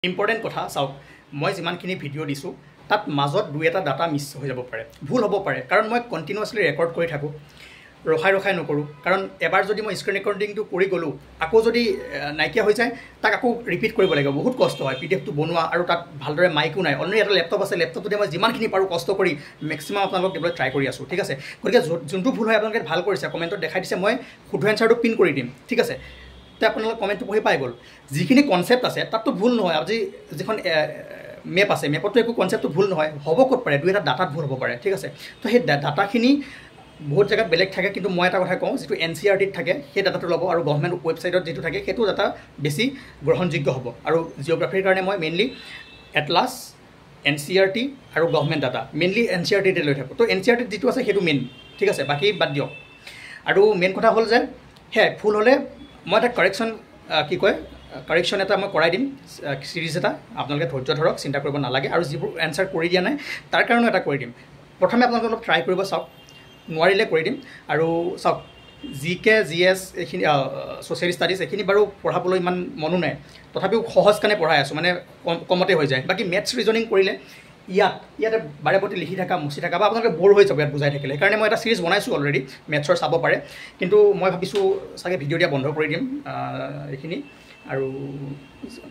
Important কথা চাওক, মই যিমানখিনি ভিডিঅ' দিছোঁ তাত মাজত দুই এটা ডাটা মিছ হৈ যাব পাৰে, ভুল হ'ব পাৰে, কাৰণ মই কণ্টিনিউৱাছলি ৰেকৰ্ড কৰি থাকোঁ, ৰখাই নকৰোঁ। কাৰণ এবাৰ যদি মই স্ক্ৰীণ ৰেকৰ্ডিংটো কৰি গ'লোঁ, আকৌ যদি নাইকিয়া হৈ যায় তাক আকৌ ৰিপিট কৰিব লাগিব, বহুত কষ্ট হয় PDF টো বনোৱা, আৰু তাত ভালদৰে মাইকো নাই। অলৰেডি এটা লেপটপ আছে, লেপটপটোতে মই যিমানখিনি পাৰোঁ কষ্ট কৰি মেক্সিমাম আপোনালোকক দিবলৈ ট্ৰাই কৰি আছোঁ, ঠিক আছে। গতিকে যোনটো ভুল হয় আপোনালোকে ভাল কৰিছে, কমেণ্টত দেখাই দিছে, মই শুদ্ধ এনচাৰটো পিন কৰি দিম, ঠিক আছে। তো আপোনালোকে কমেণ্টটো পঢ়ি পাই গ'ল। যিখিনি কনচেপ্ট আছে তাততো ভুল নহয়। আজি যিখন মেপ আছে, মেপতো একো কনচেপ্টটো ভুল নহয়, হ'ব ক'ত পাৰে, দুই এটা ডাটাত ভুল হ'ব পাৰে, ঠিক আছে। তো সেই ডাটাখিনি বহুত জেগাত বেলেগ থাকে, কিন্তু মই এটা কথা কওঁ, যিটো NCERTত থাকে সেই ডাটাটো ল'ব, আৰু গভৰ্ণমেণ্ট ৱেবছাইটত যিটো থাকে সেইটো ডাটা বেছি গ্ৰহণযোগ্য হ'ব। আৰু জিঅ'গ্ৰাফীৰ কাৰণে মই মেইনলি এটলাছ, NCERT আৰু গভৰ্ণমেণ্ট ডাটা, মেইনলি NCERTতে লৈ থাকোঁ। তো NCERTত যিটো আছে সেইটো মেইন, ঠিক আছে, বাকী বাদ দিয়ক। আৰু মেইন কথা হ'ল যে ভুল হ'লে মই এটা কাৰেকশ্যন এটা মই কৰাই দিম, ছিৰিজ এটা। আপোনালোকে ধৈৰ্য ধৰক, চিন্তা কৰিব নালাগে। আৰু যিবোৰ এনচাৰ কৰি দিয়া নাই তাৰ কাৰণেও এটা কৰি দিম। প্ৰথমে আপোনালোকে অলপ ট্ৰাই কৰিব চাওক, নোৱাৰিলে কৰি দিম। আৰু চাওক, GK GS এইখিনি, ছ'চিয়েল ষ্টাডিজ এইখিনি বাৰু পঢ়াবলৈ ইমান মনো নাই, তথাপিও সহজ কাৰণে পঢ়াই আছোঁ, মানে কমতে হৈ যায়। বাকী মেথছ ৰিজনিং কৰিলে ইয়াতে বাৰে প্ৰতি লিখি থকা, মুচি থকা, বা আপোনালোকে ব'ৰ হৈ যাব ইয়াত বুজাই থাকিলে। সেইকাৰণে মই এটা ছিৰিজ বনাইছোঁ অলৰেডি, মেথছৰ চাব পাৰে। কিন্তু মই ভাবিছোঁ চাগে ভিডিঅ' দিয়া বন্ধ কৰি দিম এইখিনি, আৰু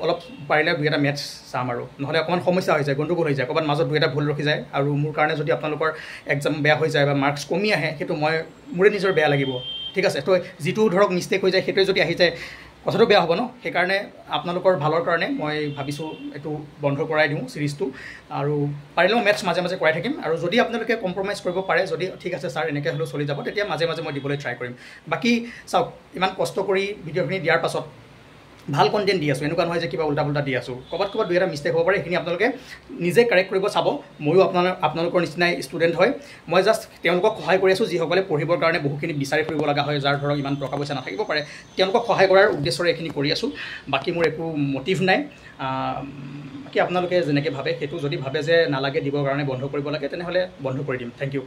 অলপ পাৰিলে দুই এটা মেথছ চাম, আৰু নহ'লে অকণমান সমস্যা হৈ যায়, গণ্ডগোল হৈ যায়, ক'ৰবাত মাজত দুই এটা ভুল ৰখি যায়, আৰু মোৰ কাৰণে যদি আপোনালোকৰ এক্সাম বেয়া হৈ যায় বা মাৰ্কছ কমি আহে, সেইটো মোৰে নিজৰ বেয়া লাগিব, ঠিক আছে। তো যিটো ধৰক মিষ্টেক হৈ যায় সেইটোৱে যদি আহি যায়, কথাটো বেয়া হ'ব ন। সেইকাৰণে আপোনালোকৰ ভালৰ কাৰণে মই ভাবিছোঁ এইটো বন্ধ কৰাই দিওঁ ছিৰিজটো, আৰু পাৰিলে মই মেথছ মাজে মাজে কৰাই থাকিম। আৰু যদি আপোনালোকে কম্প্ৰমাইজ কৰিব পাৰে, যদি ঠিক আছে ছাৰ এনেকৈ হ'লেও চলি যাব, তেতিয়া মাজে মাজে মই দিবলৈ ট্ৰাই কৰিম। বাকী চাওক, ইমান কষ্ট কৰি ভিডিঅ'খিনি দিয়াৰ পাছত ভাল কণ্টেণ্ট দি আছোঁ, এনেকুৱা নহয় যে কিবা উল্টা পুল্টা দি আছোঁ। ক'ৰবাত দুই এটা মিষ্টেক হ'ব পাৰে, সেইখিনি আপোনালোকে নিজে কাৰেক্ট কৰিব চাব। ময়ো আপোনালোকৰ নিচিনাই ষ্টুডেণ্ট হয়, মই জাষ্ট তেওঁলোকক সহায় কৰি আছোঁ, যিসকলে পঢ়িবৰ কাৰণে বহুখিনি বিচাৰি ফুৰিব লগা হয়, যাৰ ধৰক ইমান টকা পইচা নাথাকিব পাৰে, তেওঁলোকক সহায় কৰাৰ উদ্দেশ্যৰে এইখিনি কৰি আছোঁ। বাকী মোৰ একো মটিভ নাই। বাকী আপোনালোকে যেনেকৈ ভাবে, সেইটো যদি ভাবে যে নালাগে দিবৰ কাৰণে বন্ধ কৰিব লাগে, তেনেহ'লে বন্ধ কৰি দিম। Thank U.